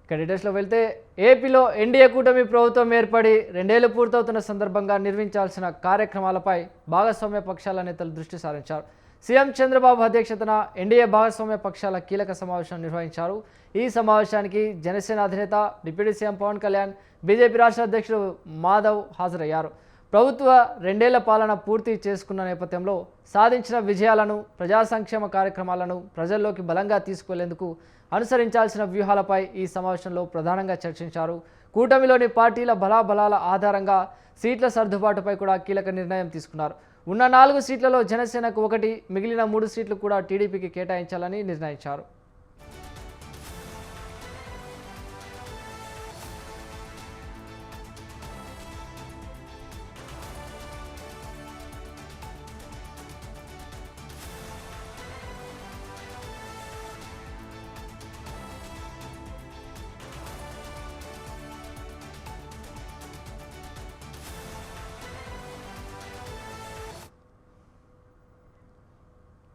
ఇక డీటెయిల్స్లో వెళ్తే ఏపీలో ఎన్డీఏ కూటమి ప్రభుత్వం ఏర్పడి 2 ఏళ్లు పూర్తవుతున్న సందర్భంగా నిర్వహించాల్సిన కార్యక్రమాలపై భాగస్వామ్య పక్షాల నేతలు దృష్టి సారించారు. సీఎం చంద్రబాబు అధ్యక్షతన ఎన్డీఏ భాగస్వామ్య పక్షాల కీలక సమావేశం నిర్వహించారు. ఈ సమావేశానికి జనసేన అధినేత deputy CM Pawan Kalyan, BJP రాష్ట్ర అధ్యక్షుడు మాధవ్ హాజరయ్యారు. ప్రభుత్వ 2 ఏళ్ల పాలన పూర్తి చేసుకున్న నేపథ్యంలో సాధించిన విజయాలను, ప్రజా సంక్షేమ కార్యక్రమాలను ప్రజల్లోకి బలంగా తీసుకువెళ్లేందుకు అనుసరించాల్సిన వ్యూహాలపై ఈ సమావేశంలో ప్రధానంగా చర్చించారు. కూటమిలోని పార్టీల బలాబలాల ఆధారంగా సీట్ల సర్దుబాటుపై కూడా కీలక నిర్ణయం తీసుకున్నారు. ఉన్న 4 సీట్లలో జనసేనకు 1, మిగిలిన 3 సీట్లు కూడా టీడీపీకి కేటాయించాలని నిర్ణయించారు.